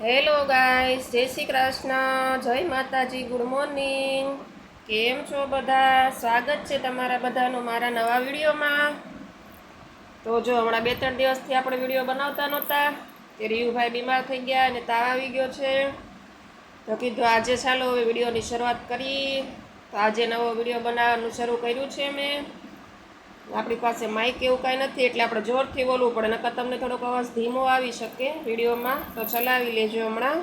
Hello guys, જય શ્રી કૃષ્ણ, જય માતાજી, ગુડ મોર્નિંગ. કેમ છો બધા? સ્વાગત છે તમારા બધાનું મારા નવા વિડીયોમાં. તો જો હમણાં 2-3 દિવસથી આપણે વિડીયો બનાવતા નહોતા કે રીયુભાઈ બીમાર થઈ ગયા અને તાવ આવી ગયો છે. તો કીધું આજે ચાલો હવે વિડીયોની શરૂઆત કરી. તો આજે નવો વિડીયો બનાવવાનું શરૂ કર્યું છે મેં. આપણી પાસે માઇક એવું કાંઈ નથી એટલે આપણે જોરથી બોલવું પડે, નકર તમને થોડોક અવાજ ધીમો આવી શકે વિડીયોમાં. તો ચલાવી લેજો હમણાં.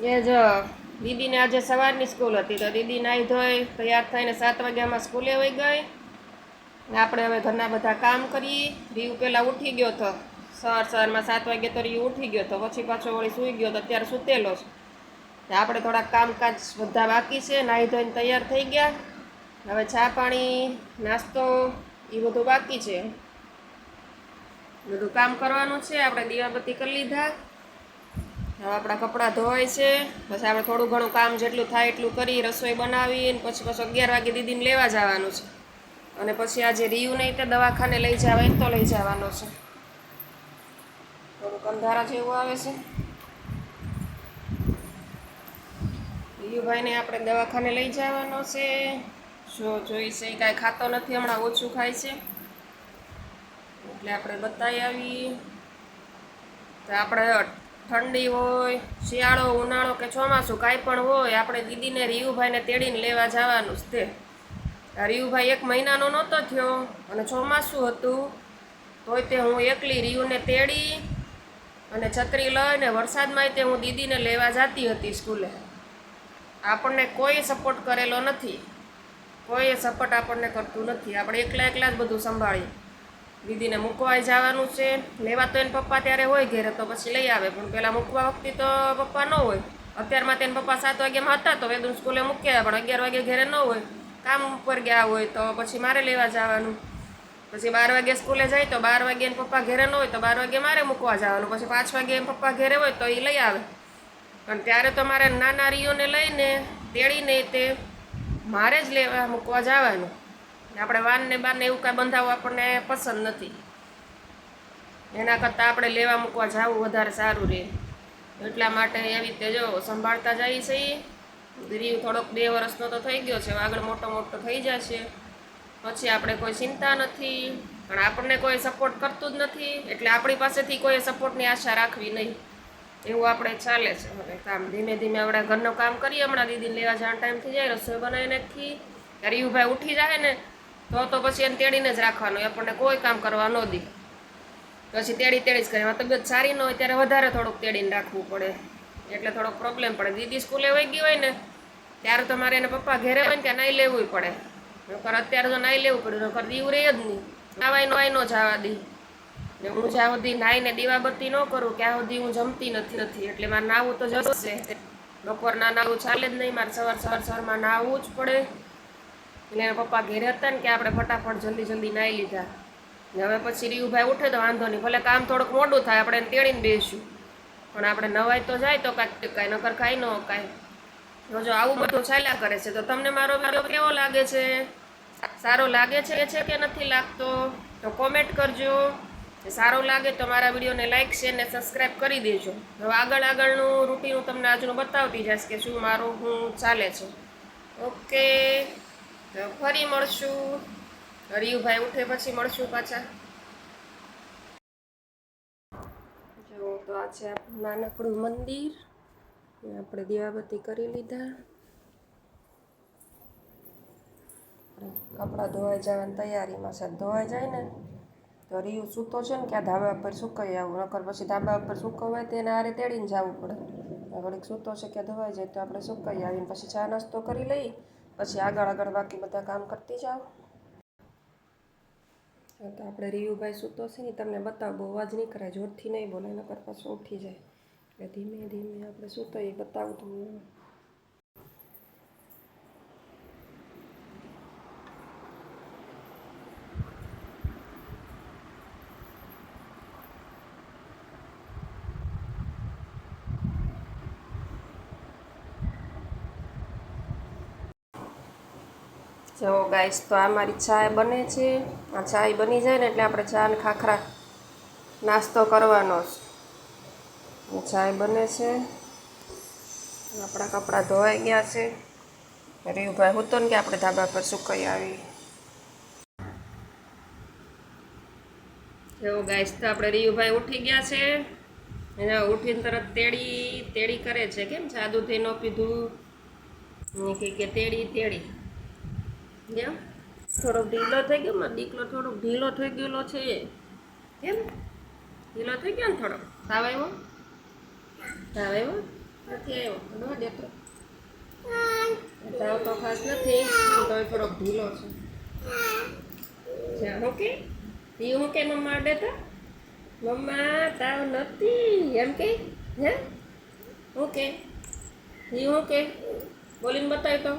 એ જો દીદીને આજે સવારની સ્કૂલ હતી તો દીદી નાહી ધોઈ તૈયાર થઈને 7 વાગ્યામાં સ્કૂલે વહી ગઈ. આપણે હવે ઘરના બધા કામ કરીએ. રીયુ પહેલાં ઉઠી ગયો હતો, સવારમાં 7 વાગે તો રીયુ ઉઠી ગયો હતો, પછી પાછો વળી સૂઈ ગયો તો અત્યારે સૂતેલો છે. આપણે થોડાક કામકાજ બધા બાકી છે. નાહી ધોઈને તૈયાર થઈ ગયા. હવે ચા પાણી નાસ્તો એ બધું બાકી છે. બધું કામ કરવાનું છે. આપણે દીવાબત્તી કરી લીધા. હવે આપણા કપડાં ધોવાય છે. પછી આપણે થોડું ઘણું કામ જેટલું થાય એટલું કરી રસોઈ બનાવીને પછી 11 વાગે દીદીને લેવા જવાનું છે. અને પછી આજે રીયુ નહીં તો દવાખાને લઈ જવાય તો લઈ જવાનો છે. થોડુંક અંધારા જેવું આવે છે. રીયુભાઈને આપણે દવાખાને લઈ જવાનો છે. જોઈશે એ કાંઈ ખાતો નથી, હમણાં ઓછું ખાય છે એટલે આપણે બતાવી આવી. તો આપણે ઠંડી હોય, શિયાળો, ઉનાળો કે ચોમાસું કાંઈ પણ હોય, આપણે દીદીને રીયુભાઈને તેડીને લેવા જવાનું જ તે. રીયુભાઈ 1 મહિનાનો નહોતો થયો અને ચોમાસું હતું તોય તે હું એકલી રીયુને તેડી અને છત્રી લઈને વરસાદમાંય તે હું દીદીને લેવા જતી હતી સ્કૂલે. આપણને કોઈ સપોર્ટ કરેલો નથી, કોઈ સપોર્ટ આપણને કરતું નથી. આપણે એકલા જ બધું સંભાળીએ. દીદીને મૂકવા જવાનું છે. લેવા તો એને પપ્પા ત્યારે હોય ઘેરે તો પછી લઈ આવે, પણ પહેલાં મૂકવા વખતે તો પપ્પા ન હોય. અત્યારમાં તેને પપ્પા 7 વાગ્યામાં હતા તો વેદું સ્કૂલે મૂક્યા, પણ 11 વાગે ઘેરે ન હોય, કામ ઉપર ગયા હોય તો પછી મારે લેવા જવાનું. પછી 12 વાગે સ્કૂલે જાય તો 12 વાગે એને પપ્પા ઘેરે ન હોય તો 12 વાગે મારે મૂકવા જવાનું. પછી 5 વાગે એમ પપ્પા ઘેરે હોય તો એ લઈ આવે. પણ ત્યારે તો મારે નાના રીયુને લઈને તેડીને તે મારે જ લેવા મૂકવા જવાનું. આપણે વાનને બારને એવું કાંઈ બંધાવવું આપણને પસંદ નથી. એના કરતાં આપણે લેવા મૂકવા જવું વધારે સારું રહે. એટલા માટે એવી રીતે જો સંભાળતા જઈએ છીએ. રીયુ થોડોક 2 વર્ષનો તો થઈ ગયો છે, આગળ મોટો થઈ જશે પછી આપણે કોઈ ચિંતા નથી. પણ આપણને કોઈ સપોર્ટ કરતું જ નથી એટલે આપણી પાસેથી કોઈ સપોર્ટની આશા રાખવી નહીં, એવું આપણે ચાલે છે. હવે કામ ધીમે ધીમે આપણે ઘરનું કામ કરીએ. હમણાં દીદીને લેવા જવાનો ટાઈમ થઈ જાય, રસોઈ બનાવી નાખી. રીયુભાઈ ઉઠી જાય ને તો પછી એને તેડીને જ રાખવાનું, આપણને કોઈ કામ કરવા ન દે. પછી તેડી જ કરે. એમાં તબિયત સારી ન હોય ત્યારે વધારે થોડુંક તેડીને રાખવું પડે, એટલે થોડોક પ્રોબ્લેમ પડે. દીદી સ્કૂલે વહી ગઈ હોય ને ત્યારે તો મારે એને પપ્પા ઘેરે હોય ને ત્યાં નાહી લેવું પડે. નકર અત્યારે તો નાહી લેવું પડે, નકર દીવ રહે જ નહીં. નાવાય ન જવા દે. ને હું જ્યાં સુધી નાહીને દીવાબત્તી ન કરું ત્યાં સુધી હું જમતી નથી. એટલે મારે નાહવું તો જશે. બપોરના નાહવું ચાલે જ નહીં, મારે સવારમાં નાહવું જ પડે. એટલે એના પપ્પા ઘેરે હતા ને કે આપણે ફટાફટ જલ્દી નાહી લીધા. હવે પછી રીયુભાઈ ઉઠે તો વાંધો નહીં, ભલે કામ થોડુંક મોડું થાય, આપણે એને તેડીને બેસીશું, પણ આપણે નવાય તો જાય તો કાંઈ નકર કાંઈ ન કાંઈ. જો આવું બધું ચાલ્યા કરે છે. તો તમને મારો વિડીયો કેવો લાગે છે? સારો લાગે છે કે નથી લાગતો? તો કોમેન્ટ કરજો. સારો લાગે તો મારા વિડીયોને લાઇક, શેર ને સબસ્ક્રાઈબ કરી દેજો. હવે આગળનું રૂટીન હું તમને આજનું બતાવતી જઈશ કે શું મારું ચાલે છે. ઓકે, તો ફરી મળશું. રીયુભાઈ ઉઠે પછી મળશું પાછા. જો તો આ છે નાનકડું મંદિર. આપણે દીવાબત્તી કરી લીધા. કપડાં ધોવાઈ જવાની તૈયારીમાં છે. ધોવાઈ જાય ને તો રીયુ સૂતો છે ને ક્યાં ધાબા પર સુકાઈ આવું, નકર પછી ધાબા પર સુકવાય તેને આરે તેડીને જવું પડે. ઘડીક સૂતો છે કે ધોવાઈ જાય તો આપણે સુકાઈ આવીને પછી ચા નાસ્તો કરી લઈ, પછી આગળ બાકી બધા કામ કરતી જાઓ. તો આપણે રીયુભાઈ સૂતો છે ને તમને બતાવો, બહુ અવાજ નહીં કરાય, જોરથી નહીં બોલે, નકર પાછું ઉઠી જાય. એટલે ધીમે આપણે સૂતો એ બતાવું તમને. જો ગાઈસ, તો આ મારી ચા બને છે. આ ચા બની જાય ને એટલે આપણે ચા ને ખાખરા નાસ્તો કરવાનો છે. ચાય બને છે. આપણા કપડાં ધોવાઈ ગયા છે. રીયુભાઈ હું તો ને કે આપણે ધાબા પર સુકાઈ આવી. જો ગાઈસ તો આપણે રીયુભાઈ ઉઠી ગયા છે. એને ઉઠીને તરત તેડી કરે છે. કેમ ચા દૂધ ન પીધું કે તેડી કેમ થોડોક ઢીલો થઈ ગયો મારો દીકરો, થોડોક ઢીલો થઈ ગયેલો છે. કેમ ઢીલો થઈ ગયો ને થોડોક? તાવ આવ્યો નથી આવ્યો? ન દેતો તાવ તો ખાસ નથી, તો થોડોક ઢીલો છે. ઓકે એ હું કે મમ્મા અડે તો મમ્મા તાવ નથી એમ કે હે ઓકે એ હું કે બોલીને બતાવ તો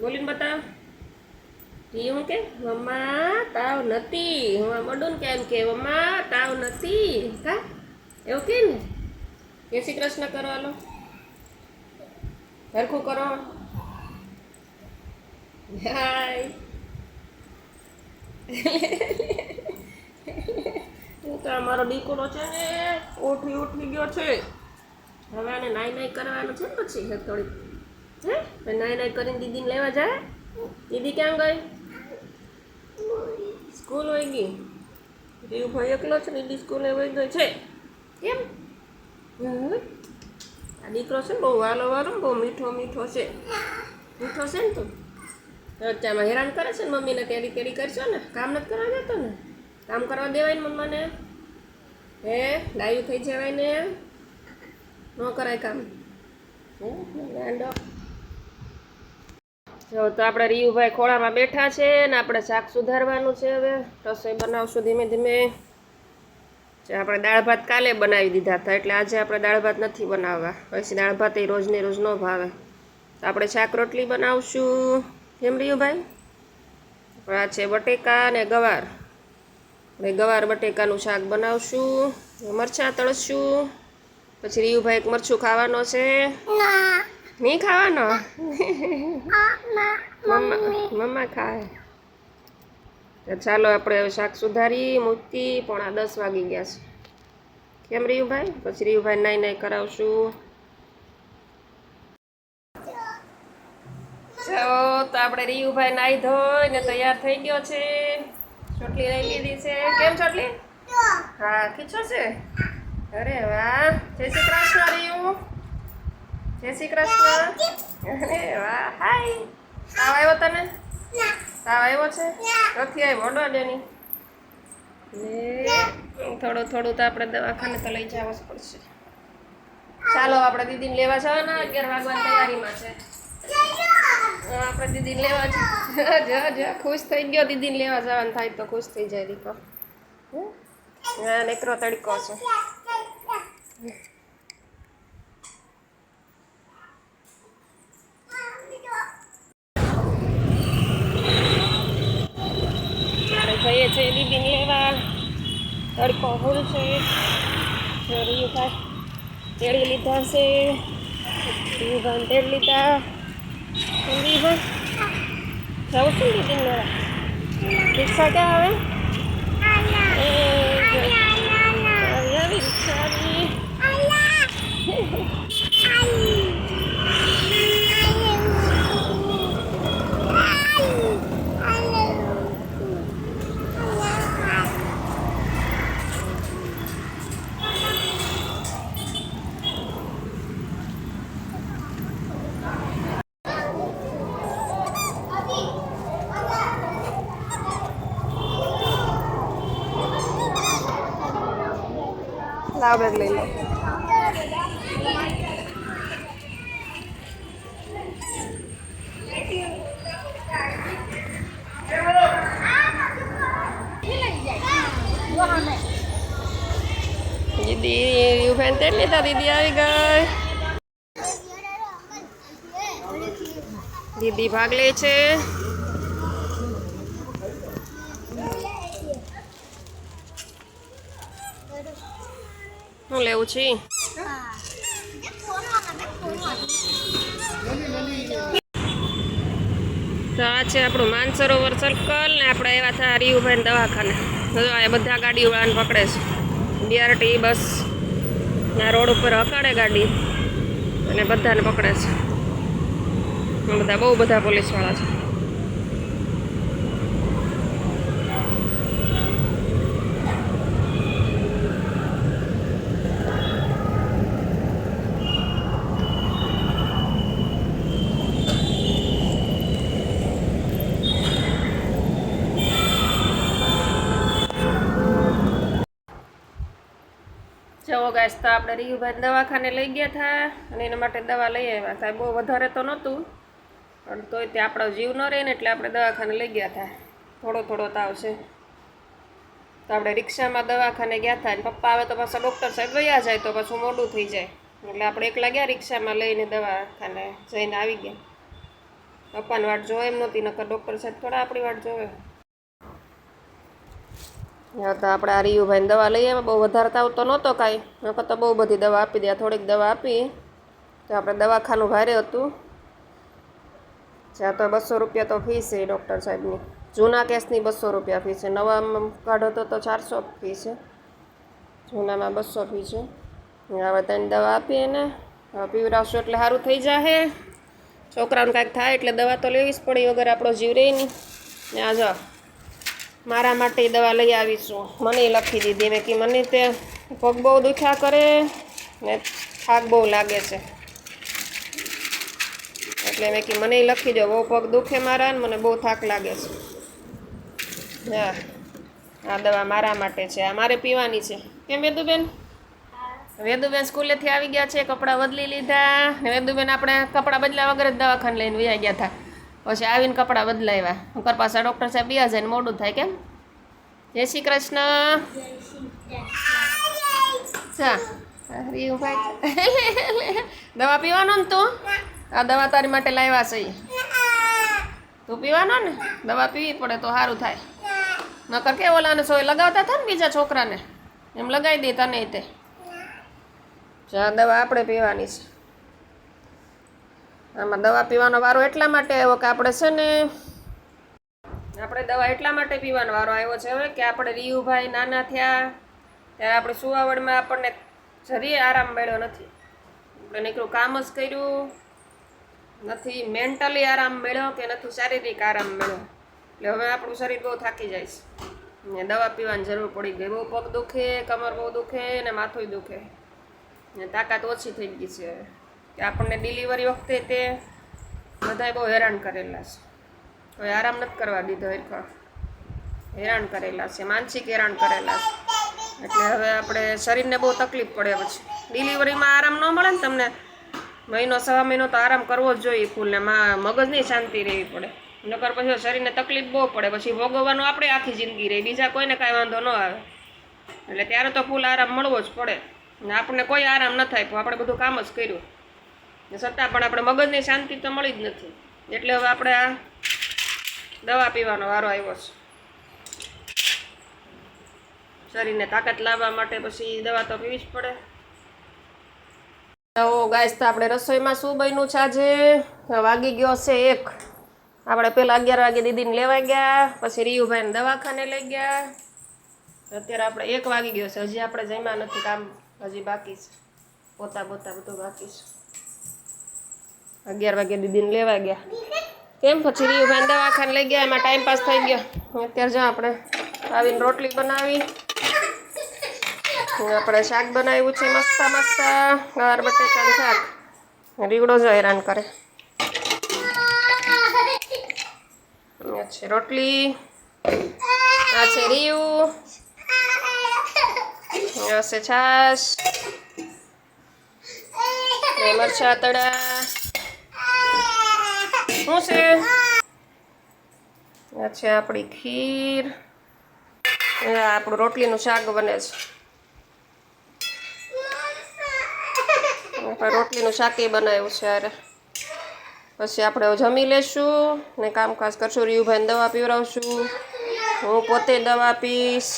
બોલીને બતાવ. એ હું કે મમ્મા તાવ નથી. હું આ મડું ને કેમ કે મમ્મા તાવ નથી. હા એવું કે ને જય શ્રી કૃષ્ણ કરો. હાલો હરખું કરો. હાય તો અમારો દીકરો છે ને ઉઠી ગયો છે. હવે આને નાઈ કરવાનું છે ને પછી થોડીક હે નાઈ કરીને દીદીને લેવા જાય. દીદી ક્યાં ગઈ? સ્કૂલ વહી ગઈ. રીયુભાઈ એકલો છે, દીદી સ્કૂલે વહી ગઈ છે. કેમ આ દીકરો છે ને બહુ વાલો બહુ મીઠો છે. મીઠો છે ને તું રચામાં હેરાન કરે છે ને મમ્મીને. તેડી કરશો ને, કામ નથી કરવા દેતો ને. કામ કરવા દેવાય ને મમ્માને. હે ડાયું થઈ જવાય ને, ન કરાય કામ. જો તો આપણે રીયુભાઈ ખોળામાં બેઠા છે ને આપણે શાક સુધારવાનું છે. હવે રસોઈ બનાવશું ધીમે ધીમે. આપણે દાળ ભાત કાલે બનાવી દીધા હતા એટલે આજે આપણે દાળ ભાત નથી બનાવવા. પછી દાળ ભાત એ રોજને રોજ ન ભાવે. તો આપણે શાક રોટલી બનાવશું. કેમ રીયુભાઈ? આ છે બટેકા ને ગવાર. આપણે ગવાર બટેકાનું શાક બનાવશું. મરચાં તળશું. પછી રીયુભાઈ એક મરચું ખાવાનો છે. નહીં ખાવાનો? મમ્મા ખાય. ચાલો આપણે હવે શાક સુધારી મૂકી. 9:45 વાગી ગયા છે. કેમ રીયુભાઈ? પછી રીયુભાઈ નાઈ કરાવશું. તો આપણે રીયુભાઈ નાઈ ધોઈને તૈયાર થઈ ગયો છે. ચોટલી લઈ લીધી છે. કેમ ચોટલી? હા ખીચો છે. અરે વાહ. જય શ્રી કૃષ્ણ રીયુ. જય શ્રી કૃષ્ણ. અરે વાહ. હાય. તાવ આવ્યો તને? તાવ આવ્યો છે? નથી આવ્યો ડોડેની. થોડું તો આપણે દવાખાને તો લઈ જવા જ પડશે. ચાલો આપણે દીદીને લેવા જવાના. 11 વાગવાની તૈયારીમાં છે. આપણે દીદીને લેવા જ ખુશ થઈ ગયો. દીદીને લેવા જવાનું થાય તો ખુશ થઈ જાય દીકરો. હા નીકળો તડકો છે. જઈએ છીએ દીદીને લેવા. તડકો ફૂલ છે. રીયુભાઈ તેડી લીધા છે. રીયુભાઈ તેડી લીધા. રીયુભાઈ જવું છું દીદીને લેવા. રિક્ષા ક્યાં આવે? આવી રિક્ષા આવી. લાવ બેગ લઈ લો. દીદી યુફેન તેલ લીધા. દીદી આવી ગઈ. દીદી ભાગ લે છે. શું લેવું છે? તો આ છે આપણું માનસરોવર સર્કલ ને આપણે આવ્યા હતા રીયુભાઈ દવાખાને. બધા ગાડીવાળાને પકડે છે. BRT બસ આ રોડ ઉપર હકાડે ગાડી અને બધાને પકડે છે. બધા બહુ બધા પોલીસવાળા છે. જવો ગાઈસ, તો આપણે રીયુભાઈ દવાખાને લઈ ગયા હતા અને એના માટે દવા લઈ આવ્યા હતા. બહુ વધારે તો નહોતું પણ તોય તે આપણો જીવ ન રહે ને એટલે આપણે દવાખાને લઈ ગયા હતા. થોડો થોડો તાવ છે તો આપણે રિક્ષામાં દવાખાને ગયા હતા. પપ્પા આવે તો પાછા ડૉક્ટર સાહેબ વયા જાય તો પાછું મોડું થઈ જાય એટલે આપણે એકલા ગયા રિક્ષામાં લઈને દવાખાને જઈને આવી ગયા. પપ્પાની વાટ જોવે એમ નહોતી, નકર ડૉક્ટર સાહેબ થોડા આપણી વાટ જોવે. તો આપણે આ રીયુભાઈને દવા લઈ આવ્યા. બહુ વધારે તાવ તો નહોતો કાંઈ, નકર તો બહુ બધી દવા આપી દે. થોડીક દવા આપી તો આપણે દવાખાનું ભારે હતું. જ્યાં તો 200 રૂપિયા તો ફી છે ડૉક્ટર સાહેબની. જૂના કેસની 200 રૂપિયા ફી છે, નવામાં કાઢો તો 400 ફી છે, જૂનામાં 200 ફી છે. હવે તેને દવા આપીએ ને હવે પીવડાવશું એટલે સારું થઈ જશે. છોકરાઓને કાંઈક થાય એટલે દવા તો લેવી જ પડી, વગર આપણો જીવ રહે નહીં. ને આ જો મારા માટે દવા લઈ આવીશું, મને લખી દીધી. મેં કે મને તે પગ બહુ દુખ્યા કરે ને થાક બહુ લાગે છે એટલે મેં કે મને લખી દો. બહુ પગ દુખે મારા ને મને બહુ થાક લાગે છે. હા, આ દવા મારા માટે છે, આ મારે પીવાની છે. કેમ વેદુબેન? વેદુબેન સ્કૂલેથી આવી ગયા છે, કપડાં બદલી લીધા. ને વેદુબેન આપણે કપડાં બદલ્યા વગર જ દવાખાને લઈને વયા ગયા હતા. પછી આવીને કપડાં બદલાવ્યા. નકર પાછા ડૉક્ટર સાહેબ બિયા જાય ને મોડું થાય. કેમ? જય શ્રી કૃષ્ણ. દવા પીવાનો ને તું? આ દવા તારી માટે લાવ્યા છે. તું પીવાનો ને? દવા પીવી પડે તો સારું થાય. નકર કે ઓલાને સોય લગાવતા હતા ને બીજા છોકરાને, એમ લગાવી દે તને તે. આ દવા આપણે પીવાની છે. આમાં દવા પીવાનો વારો એટલા માટે આવ્યો કે આપણે છે ને આપણે દવા એટલા માટે પીવાનો વારો આવ્યો છે હવે કે આપણે રીયુભાઈ નાના થયા ત્યારે આપણે સુવાવડમાં આપણને જરીએ આરામ મળ્યો નથી. આપણે નીકળું કામ જ કર્યું નથી, મેન્ટલી આરામ મળ્યો કે નથી શારીરિક આરામ મળ્યો. એટલે હવે આપણું શરીર બહુ થાકી જાય છે ને દવા પીવાની જરૂર પડી ગઈ. બહુ પગ દુખે, કમર બહુ દુખે ને માથું દુખે ને તાકાત ઓછી થઈ ગઈ છે હવે. કે આપણને ડિલિવરી વખતે તે બધાએ બહુ હેરાન કરેલા છે. કોઈ આરામ નથી કરવા દીધો, હેરાન કરેલા છે, માનસિક હેરાન કરેલા છે. એટલે હવે આપણે શરીરને બહુ તકલીફ પડે. પછી ડિલિવરીમાં આરામ ન મળે ને તમને, મહિનો 6 મહિનો તો આરામ કરવો જ જોઈએ ફૂલ. ને મગજની શાંતિ રહેવી પડે, નકર પછી શરીરને તકલીફ બહુ પડે. પછી ભોગવવાનું આપણે આખી જિંદગી રહી, બીજા કોઈને કાંઈ વાંધો ન આવે. એટલે ત્યારે તો ફૂલ આરામ મળવો જ પડે. ને આપણને કોઈ આરામ ન થાય, આપણે બધું કામ જ કર્યું ને છતાં પણ આપણે મગજની શાંતિ તો મળી જ નથી. એટલે હવે આપણે આ દવા પીવાનો વારો આવ્યો છે. શરીરને તાકાત લાવવા માટે પછી દવા તો પીવી જ પડે. તો ગાઈસ, તો આપણે રસોઈમાં શું બન્યું છે આજે? વાગી ગયો છે 1. આપણે પહેલાં 11 વાગે દીદીને લેવા ગયા, પછી રીયુભાઈને દવાખાને લઈ ગયા. અત્યારે આપણે 1 વાગી ગયો છે, હજી આપણે જમ્યા નથી, કામ હજી બાકી છે, પોતા બધું બાકી છે. 11 વાગે દીદીને લેવા ગયા. કેમ? પછી રીયુભાઈને દવાખાને લઈ ગયા, એમાં ટાઈમ પાસ થઈ ગયો. અત્યારે જો આપણે આવીને રોટલી બનાવી, આપણે શાક બનાવ્યું છે મસ્ત ગવાર બટેકાનું શાક. રીવડો જો હેરાન કરે. છે રોટલી, આ છે રીયું, આ છે છાશ, મરચા તળા. શું છે? આ છે આપણી ખીર. આપણું રોટલીનું શાક બને છે. આપણે રોટલીનું શાક એ બનાવ્યું છે યાર. પછી આપણે જમી લેશું ને કામકાજ કરશું. રીયુભાઈને દવા પીવડાવશું, હું પોતે દવા પીશ.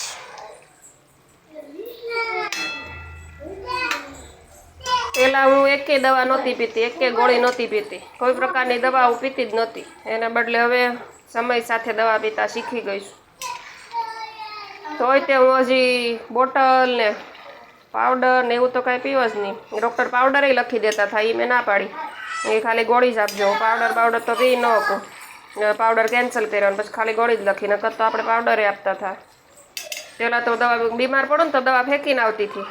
પહેલાં હું એકે દવા નહોતી પીતી, એકે ગોળી નહોતી પીતી, કોઈ પ્રકારની દવા હું પીતી જ નહોતી. એના બદલે હવે સમય સાથે દવા પીતા શીખી ગઈ છું. તોય તે હું હજી બોટલ ને પાવડર ને એવું તો કાંઈ પીવો જ નહીં. ડૉક્ટર પાવડરે લખી દેતા હતા, એ મેં ના પાડી. એ ખાલી ગોળી જ આપજો. પાવડર તો પી ન આપું. પાવડર કેન્સલ કર્યો પછી ખાલી ગોળી જ લખી. નકર તો આપણે પાવડરે આપતા હતા. પહેલાં તો દવા બીમાર પડો ને તો દવા ફેંકીને આવતી હતી.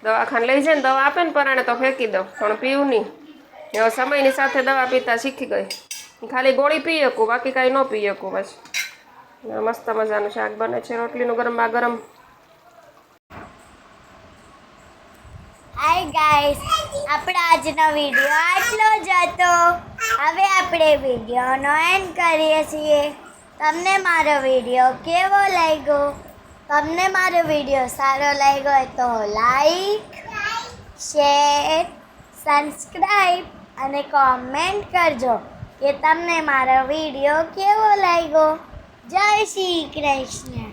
દવાખાને લઈ જઈને દવા આપે ને પરાણે તો ફેંકી દઉં, પણ પીવું નહીં. હવે સમયની સાથે દવા પીતા શીખી ગઈ. ખાલી ગોળી પી શકું, બાકી કાંઈ ન પી શકું. પછી મસ્ત મજાનું શાક બને છે, રોટલીનું ગરમા ગરમ. હાય ગાઈસ, આપણો આજનો વિડીયો આટલો જ હતો. હવે આપણે વિડીયોનો એન્ડ કરીએ છીએ. તમને મારો વિડીયો કેવો લાગ્યો? તમને મારો વિડીયો સારો લાગ્યો હોય તો લાઈક, શેર, સબસ્ક્રાઈબ અને કોમેન્ટ કરજો કે તમને મારો વિડીયો કેવો લાગ્યો. જય શ્રી કૃષ્ણ.